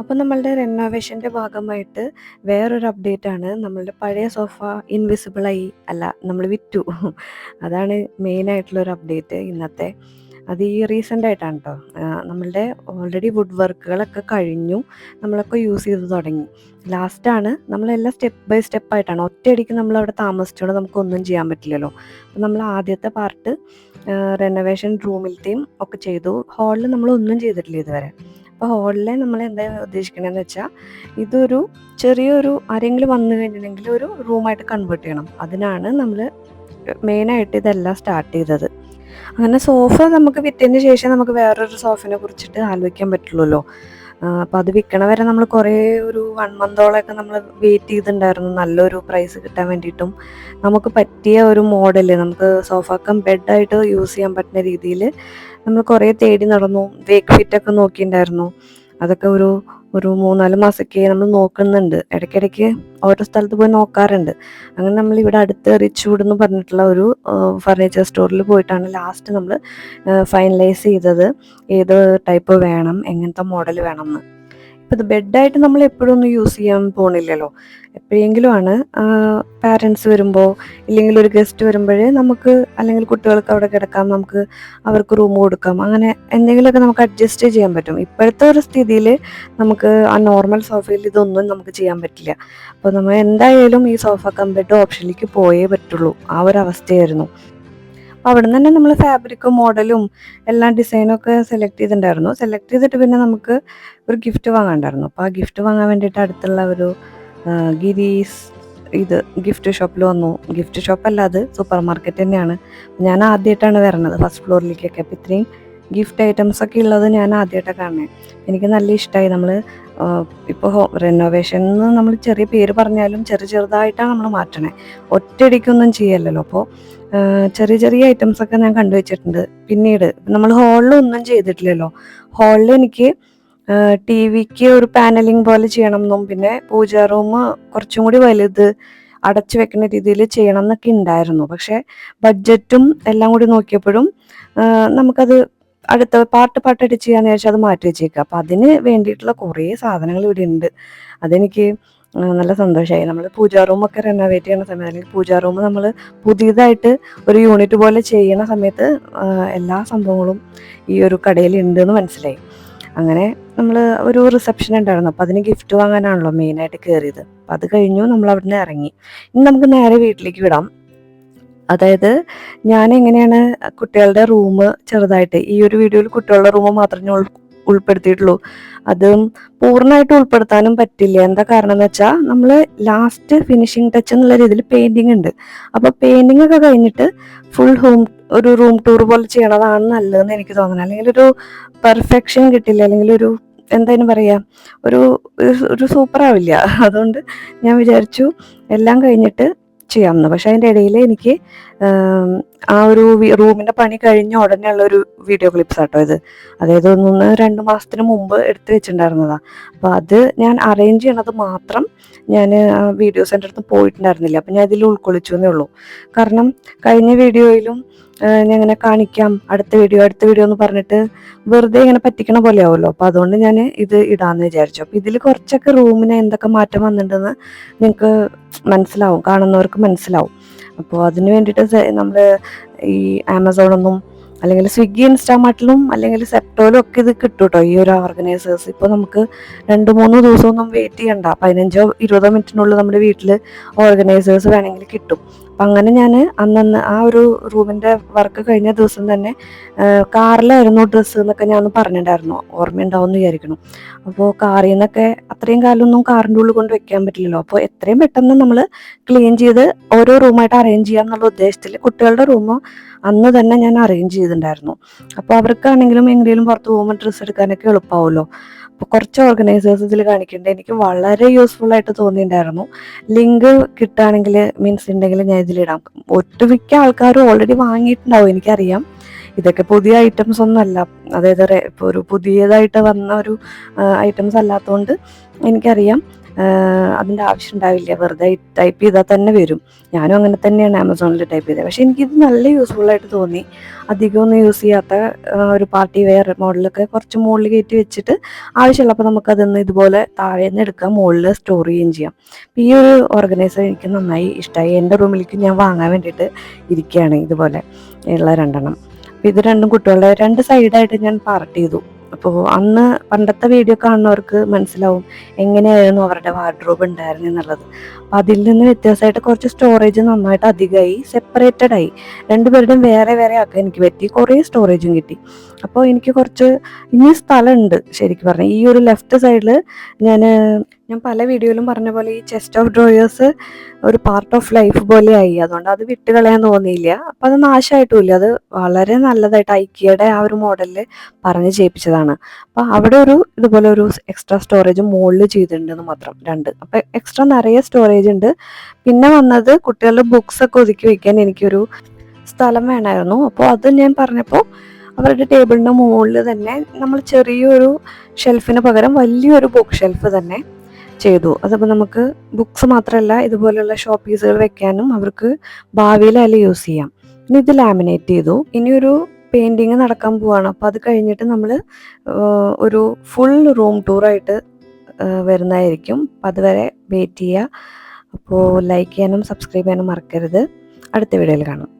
അപ്പോൾ നമ്മളുടെ റെനോവേഷൻ്റെ ഭാഗമായിട്ട് വേറൊരു അപ്ഡേറ്റാണ്. നമ്മളുടെ പഴയ സോഫ ഇൻവിസിബിളായി അല്ല നമ്മൾ വിറ്റു. അതാണ് മെയിനായിട്ടുള്ളൊരു അപ്ഡേറ്റ് ഇന്നത്തെ. അത് ഈ റീസെൻ്റ് ആയിട്ടാണ് കേട്ടോ. നമ്മളുടെ ഓൾറെഡി വുഡ് വർക്കുകളൊക്കെ കഴിഞ്ഞു, നമ്മളൊക്കെ യൂസ് ചെയ്ത് തുടങ്ങി. ലാസ്റ്റാണ് നമ്മളെല്ലാം സ്റ്റെപ്പ് ബൈ സ്റ്റെപ്പായിട്ടാണ്, ഒറ്റയടിക്ക് നമ്മളവിടെ താമസിച്ചുകൊണ്ട് നമുക്കൊന്നും ചെയ്യാൻ പറ്റില്ലല്ലോ. അപ്പോൾ നമ്മൾ ആദ്യത്തെ പാർട്ട് റെനോവേഷൻ റൂമിലത്തെയും ഒക്കെ ചെയ്തു. ഹാളിൽ നമ്മളൊന്നും ചെയ്തിട്ടില്ല ഇതുവരെ. അപ്പോൾ ഹോളിൽ നമ്മൾ എന്താ ഉദ്ദേശിക്കണമെന്ന് വെച്ചാൽ, ഇതൊരു ചെറിയൊരു ആരെങ്കിലും വന്നു കഴിഞ്ഞിട്ടുണ്ടെങ്കിൽ ഒരു റൂമായിട്ട് കൺവേർട്ട് ചെയ്യണം. അതിനാണ് നമ്മൾ മെയിനായിട്ട് ഇതെല്ലാം സ്റ്റാർട്ട് ചെയ്തത്. അങ്ങനെ സോഫ നമുക്ക് വിറ്റതിന് ശേഷം നമുക്ക് വേറൊരു സോഫിനെ കുറിച്ചിട്ട് ആലോചിക്കാൻ പറ്റുള്ളൂ. അപ്പോൾ അത് വിൽക്കണ വരെ നമ്മൾ കുറേ ഒരു 1 മന്തോളമൊക്കെ നമ്മൾ വെയിറ്റ് ചെയ്തിട്ടുണ്ടായിരുന്നു, നല്ലൊരു പ്രൈസ് കിട്ടാൻ വേണ്ടിയിട്ടും. നമുക്ക് പറ്റിയ ഒരു മോഡൽ, നമുക്ക് സോഫ കം ബെഡായിട്ട് യൂസ് ചെയ്യാൻ പറ്റുന്ന രീതിയിൽ നമ്മൾ കുറേ തേടി നടന്നു. വേക്ക് ഫിറ്റൊക്കെ നോക്കിയിട്ടുണ്ടായിരുന്നു. അതൊക്കെ ഒരു 3-4 മാസമൊക്കെ നമ്മൾ നോക്കുന്നുണ്ട്. ഇടയ്ക്കിടയ്ക്ക് ഓരോ സ്ഥലത്ത് പോയി നോക്കാറുണ്ട്. അങ്ങനെ നമ്മൾ ഇവിടെ അടുത്ത് റിച്ച്വുഡ് എന്ന് പറഞ്ഞിട്ടുള്ള ഒരു ഫർണിച്ചർ സ്റ്റോറിൽ പോയിട്ടാണ് ലാസ്റ്റ് നമ്മൾ ഫൈനലൈസ് ചെയ്തത് ഏത് ടൈപ്പ് വേണം, എങ്ങനത്തെ മോഡൽ വേണം എന്ന്. ഇപ്പം ഇത് ബെഡായിട്ട് നമ്മൾ എപ്പോഴും ഒന്നും യൂസ് ചെയ്യാൻ പോണില്ലല്ലോ. എപ്പോഴെങ്കിലും ആണ് പാരൻസ് വരുമ്പോൾ, ഇല്ലെങ്കിൽ ഒരു ഗസ്റ്റ് വരുമ്പോൾ നമുക്ക്, അല്ലെങ്കിൽ കുട്ടികൾക്ക് അവിടെ കിടക്കാം, നമുക്ക് അവർക്ക് റൂം കൊടുക്കാം, അങ്ങനെ എന്തെങ്കിലുമൊക്കെ നമുക്ക് അഡ്ജസ്റ്റ് ചെയ്യാൻ പറ്റും. ഇപ്പോഴത്തെ ഒരു സ്ഥിതിയിൽ നമുക്ക് ആ നോർമൽ സോഫയിൽ ഇതൊന്നും നമുക്ക് ചെയ്യാൻ പറ്റില്ല. അപ്പോൾ നമ്മൾ എന്തായാലും ഈ സോഫ കം ബെഡ് ഓപ്ഷനിലേക്ക് പോയേ പറ്റുള്ളൂ. ആ ഒരു അവസ്ഥയായിരുന്നു. അവിടെ നിന്ന് തന്നെ നമ്മൾ ഫാബ്രിക്കും മോഡലും എല്ലാ ഡിസൈനും ഒക്കെ സെലക്ട് ചെയ്തിട്ടുണ്ടായിരുന്നു. സെലക്ട് ചെയ്തിട്ട് പിന്നെ നമുക്ക് ഒരു ഗിഫ്റ്റ് വാങ്ങാണ്ടായിരുന്നു. അപ്പോൾ ആ ഗിഫ്റ്റ് വാങ്ങാൻ വേണ്ടിയിട്ട് അടുത്തുള്ള ഒരു ഗിരീസ് ഗിഫ്റ്റ് ഷോപ്പിൽ വന്നു. ഗിഫ്റ്റ് ഷോപ്പല്ല, അത് സൂപ്പർ മാർക്കറ്റ് തന്നെയാണ്. ഞാൻ ആദ്യമായിട്ടാണ് വരണത് ഫസ്റ്റ് ഫ്ലോറിലേക്കൊക്കെ. അപ്പോൾ ഇത്രയും ഗിഫ്റ്റ് ഐറ്റംസ് ഒക്കെ ഉള്ളത് ഞാൻ ആദ്യമായിട്ടാണ് കാണുന്നത്. എനിക്ക് നല്ല ഇഷ്ടമായി. നമ്മൾ ഇപ്പോൾ റെനോവേഷൻ എന്ന് നമ്മൾ ചെറിയ പേര് പറഞ്ഞാലും ചെറുതായിട്ടാണ് നമ്മൾ മാറ്റണേ, ഒറ്റയടിക്കൊന്നും ചെയ്യല്ലോ. അപ്പോൾ ചെറിയ ചെറിയ ഐറ്റംസൊക്കെ ഞാൻ കണ്ടുവച്ചിട്ടുണ്ട്. പിന്നീട് നമ്മൾ ഹാളിലൊന്നും ചെയ്തിട്ടില്ലല്ലോ. ഹാളിൽ എനിക്ക് ടി വിക്ക് ഒരു പാനലിംഗ് പോലെ ചെയ്യണം എന്നും, പിന്നെ പൂജാ റൂം കുറച്ചും കൂടി വലുത് അടച്ചു വെക്കുന്ന രീതിയിൽ ചെയ്യണം എന്നൊക്കെ ഉണ്ടായിരുന്നു. പക്ഷേ ബഡ്ജറ്റും എല്ലാം കൂടി നോക്കിയപ്പോഴും നമുക്കത് അടുത്ത പാട്ടായിട്ട് ചെയ്യാന്ന് വെച്ചാൽ അത് മാറ്റി വെച്ചേക്കുക. അപ്പം അതിന് വേണ്ടിയിട്ടുള്ള കുറേ സാധനങ്ങൾ ഇവിടെ ഉണ്ട്. അതെനിക്ക് നല്ല സന്തോഷമായി. നമ്മൾ പൂജാ റൂമൊക്കെ റെനോവേറ്റ് ചെയ്യുന്ന സമയത്ത്, അല്ലെങ്കിൽ പൂജാ റൂം നമ്മൾ പുതിയതായിട്ട് ഒരു യൂണിറ്റ് പോലെ ചെയ്യുന്ന സമയത്ത് എല്ലാ സംഭവങ്ങളും ഈ ഒരു കടയിൽ ഉണ്ടെന്ന് മനസ്സിലായി. അങ്ങനെ നമ്മൾ ഒരു റിസപ്ഷൻ ഉണ്ടായിരുന്നു. അപ്പോൾ അതിന് ഗിഫ്റ്റ് വാങ്ങാനാണല്ലോ മെയിനായിട്ട് കയറിയത്. അപ്പം അത് കഴിഞ്ഞു, നമ്മൾ അവിടെ നിന്ന് ഇറങ്ങി. ഇനി നമുക്ക് നേരെ വീട്ടിലേക്ക് വിടാം. അതായത് ഞാൻ എങ്ങനെയാണ് കുട്ടികളുടെ റൂം ചെറുതായിട്ട്, ഈ ഒരു വീഡിയോയിൽ കുട്ടികളുടെ റൂം മാത്രമേ ഉൾപ്പെടുത്തിയിട്ടുള്ളൂ. അതും പൂർണ്ണമായിട്ട് ഉൾപ്പെടുത്താനും പറ്റില്ല. എന്താ കാരണം എന്ന് വെച്ചാൽ, നമ്മൾ ലാസ്റ്റ് ഫിനിഷിംഗ് ടച്ച് എന്നുള്ള രീതിയിൽ പെയിന്റിങ് ഉണ്ട്. അപ്പോൾ പെയിന്റിംഗ് ഒക്കെ കഴിഞ്ഞിട്ട് ഫുൾ ഒരു റൂം ടൂർ പോലെ ചെയ്യണതാണ് നല്ലതെന്ന് എനിക്ക് തോന്നുന്നത്. അല്ലെങ്കിൽ ഒരു പെർഫെക്ഷൻ കിട്ടില്ല, അല്ലെങ്കിൽ ഒരു എന്തായാലും പറയാ, ഒരു ഒരു സൂപ്പർ ആവില്ല. അതുകൊണ്ട് ഞാൻ വിചാരിച്ചു എല്ലാം കഴിഞ്ഞിട്ട് ചെയ്യാമെന്ന്. പക്ഷെ അതിൻ്റെ ഇടയിൽ എനിക്ക് ആ ഒരു റൂമിൻ്റെ പണി കഴിഞ്ഞ ഉടനെ ഉള്ള ഒരു വീഡിയോ ക്ലിപ്സ് ആട്ടോ ഇത്. അതായത് 1-2 മാസത്തിന് മുമ്പ് എടുത്തു വെച്ചിട്ടുണ്ടായിരുന്നതാണ്. അപ്പോൾ അത് ഞാൻ അറേഞ്ച് ചെയ്യണത് മാത്രം ഞാൻ വീഡിയോസ് എൻ്റെ അടുത്ത് പോയിട്ടുണ്ടായിരുന്നില്ല. അപ്പം ഞാൻ ഇതിൽ ഉൾക്കൊള്ളിച്ചു എന്നേ ഉള്ളൂ. കാരണം കഴിഞ്ഞ വീഡിയോയിലും ഞാൻ ഇങ്ങനെ കാണിക്കാം അടുത്ത വീഡിയോ എന്ന് പറഞ്ഞിട്ട് വെറുതെ ഇങ്ങനെ പറ്റിക്കണ പോലെ ആവുമല്ലോ. അപ്പോൾ അതുകൊണ്ട് ഞാൻ ഇത് ഇടാമെന്ന് വിചാരിച്ചു. അപ്പോൾ ഇതിൽ കുറച്ചൊക്കെ റൂമിന് എന്തൊക്കെ മാറ്റം വന്നിട്ടുണ്ടെന്ന് നിങ്ങൾക്ക് മനസ്സിലാവും, കാണുന്നവർക്ക് മനസ്സിലാവും. അപ്പോൾ അതിന് വേണ്ടിയിട്ട് നമ്മൾ ഈ ആമസോണൊന്നും, അല്ലെങ്കിൽ സ്വിഗ്ഗി, ഇൻസ്റ്റാമാർട്ടിലും, അല്ലെങ്കിൽ സെപ്റ്റോയിലും ഒക്കെ ഇത് കിട്ടും കേട്ടോ, ഈ ഒരു ഓർഗനൈസേഴ്സ്. ഇപ്പോൾ നമുക്ക് 2-3 ദിവസമൊന്നും വെയിറ്റ് ചെയ്യണ്ട, 15-20 മിനിറ്റിനുള്ളിൽ നമ്മുടെ വീട്ടിൽ ഓർഗനൈസേഴ്സ് വേണമെങ്കിൽ കിട്ടും. അപ്പം അങ്ങനെ ഞാൻ അന്നന്ന് ആ ഒരു റൂമിൻ്റെ വർക്ക് കഴിഞ്ഞ ദിവസം തന്നെ കാറിലായിരുന്നു ഡ്രസ്സ് എന്നൊക്കെ ഞാൻ പറഞ്ഞിട്ടുണ്ടായിരുന്നു, ഓർമ്മയുണ്ടാവും എന്ന് വിചാരിക്കണം. അപ്പോൾ കാറിൽ നിന്നൊക്കെ അത്രയും കാലമൊന്നും കാറിൻ്റെ ഉള്ളിൽ കൊണ്ട് വെക്കാൻ പറ്റില്ലല്ലോ. അപ്പോൾ എത്രയും പെട്ടെന്ന് നമ്മൾ ക്ലീൻ ചെയ്ത് ഓരോ റൂമായിട്ട് അറേഞ്ച് ചെയ്യാം എന്നുള്ള ഉദ്ദേശത്തിൽ കുട്ടികളുടെ റൂം അന്ന് തന്നെ ഞാൻ അറേഞ്ച് ചെയ്തിട്ടുണ്ടായിരുന്നു. അപ്പോൾ അവർക്കാണെങ്കിലും എങ്ങനെയും പുറത്ത് പോകുമ്പോൾ ഡ്രസ്സ് എടുക്കാനൊക്കെ എളുപ്പമാവുമല്ലോ. അപ്പോൾ കുറച്ച് ഓർഗനൈസേഴ്സ് ഇതിൽ കാണിക്കുന്നുണ്ട്. എനിക്ക് വളരെ യൂസ്ഫുൾ ആയിട്ട് തോന്നിയിട്ടുണ്ടായിരുന്നു. ലിങ്ക് കിട്ടുകയാണെങ്കിൽ, മീൻസ് ഉണ്ടെങ്കിൽ ഞാൻ ഇതിലിടാം. ഒട്ടുമിക്ക ആൾക്കാരും ഓൾറെഡി വാങ്ങിയിട്ടുണ്ടാവും, എനിക്കറിയാം. ഇതൊക്കെ പുതിയ ഐറ്റംസ് ഒന്നും അല്ല, അതായത് ഇപ്പോൾ ഒരു പുതിയതായിട്ട് വന്ന ഒരു ഐറ്റംസ് അല്ലാത്തതുകൊണ്ട് എനിക്കറിയാം. അതിൻ്റെ ആവശ്യം ഉണ്ടാവില്ല, വെറുതെ ടൈപ്പ് ചെയ്താൽ തന്നെ വരും. ഞാനും അങ്ങനെ തന്നെയാണ് ആമസോണിൽ ടൈപ്പ് ചെയ്തത്. പക്ഷേ എനിക്കിത് നല്ല യൂസ്ഫുള്ളായിട്ട് തോന്നി. അധികമൊന്നും യൂസ് ചെയ്യാത്ത ഒരു പാർട്ടി വെയർ മോഡലൊക്കെ കുറച്ച് മുകളിൽ കയറ്റി വെച്ചിട്ട് ആവശ്യമുള്ളപ്പോൾ നമുക്കതൊന്ന് ഇതുപോലെ താഴെ നിന്ന് എടുക്കാം, മുകളിൽ സ്റ്റോർ ചെയ്യുകയും ചെയ്യാം. ഈ ഒരു ഓർഗനൈസർ എനിക്ക് നന്നായി ഇഷ്ടമായി. എൻ്റെ റൂമിലേക്ക് ഞാൻ വാങ്ങാൻ വേണ്ടിയിട്ട് ഇരിക്കുകയാണ് ഇതുപോലെ ഉള്ള 2 അപ്പോൾ ഇത് രണ്ടും കുട്ടികളുടെ 2 സൈഡായിട്ട് ഞാൻ പാർട്ട് ചെയ്തു. അപ്പോൾ അന്ന് പണ്ടത്തെ വീഡിയോ കാണുന്നവർക്ക് മനസ്സിലാവും എങ്ങനെയായിരുന്നു അവരുടെ വാർഡ്രോബ് ഉണ്ടായിരുന്നു എന്നുള്ളത്. അപ്പോൾ അതിൽ നിന്ന് വ്യത്യാസമായിട്ട് കുറച്ച് സ്റ്റോറേജ് നന്നായിട്ട് അധികമായി, സെപ്പറേറ്റഡ് ആയി. 2 പേരുടെയും വേറെ വേറെ ആക്കാൻ എനിക്ക് പറ്റി, കുറേ സ്റ്റോറേജും കിട്ടി. അപ്പോൾ എനിക്ക് കുറച്ച് ഇനി സ്ഥലമുണ്ട് ശരിക്കും പറഞ്ഞാൽ. ഈ ഒരു ലെഫ്റ്റ് സൈഡിൽ ഞാൻ പല വീഡിയോയിലും പറഞ്ഞ പോലെ ഈ ചെസ്റ്റ് ഓഫ് ഡ്രോയേഴ്സ് ഒരു പാർട്ട് ഓഫ് ലൈഫ് പോലെ ആയി. അതുകൊണ്ട് അത് വിട്ട് കളയാൻ തോന്നിയില്ല. അപ്പം അത് നാശമായിട്ടുമില്ല, അത് വളരെ നല്ലതായിട്ട് ഐക്കിയയുടെ ആ ഒരു മോഡലിൽ പറഞ്ഞ് ചെയ്യിപ്പിച്ചതാണ്. അപ്പം അവിടെ ഇതുപോലെ ഒരു എക്സ്ട്രാ സ്റ്റോറേജ് മുകളിൽ ചെയ്തിട്ടുണ്ടെന്ന് മാത്രം 2. അപ്പം എക്സ്ട്രാ നിറയെ സ്റ്റോറേജ് ഉണ്ട്. പിന്നെ വന്നത് കുട്ടികളുടെ ബുക്സ് ഒക്കെ ഒതുക്കി വെക്കാൻ എനിക്കൊരു സ്ഥലം വേണമായിരുന്നു. അപ്പോൾ അത് ഞാൻ പറഞ്ഞപ്പോൾ അവരുടെ ടേബിളിൻ്റെ മുകളിൽ തന്നെ നമ്മൾ ചെറിയൊരു ഷെൽഫിന് പകരം വലിയൊരു ബുക്ക് ഷെൽഫ് തന്നെ ചെയ്തു. അതപ്പോൾ നമുക്ക് ബുക്സ് മാത്രമല്ല ഇതുപോലെയുള്ള ഷോ പീസുകൾ വെക്കാനും അവർക്ക് ഭാവിയിലായാലും യൂസ് ചെയ്യാം. ഇനി ഇത് ലാമിനേറ്റ് ചെയ്തു. ഇനിയൊരു പെയിൻറ്റിങ് നടക്കാൻ പോവാണ്. അപ്പോൾ അത് കഴിഞ്ഞിട്ട് നമ്മൾ ഒരു ഫുൾ റൂം ടൂറായിട്ട് വരുന്നതായിരിക്കും. അപ്പോൾ അതുവരെ വെയിറ്റ് ചെയ്യുക. അപ്പോൾ ലൈക്ക് ചെയ്യാനും സബ്സ്ക്രൈബ് ചെയ്യാനും മറക്കരുത്. അടുത്ത വീഡിയോയിൽ കാണാം.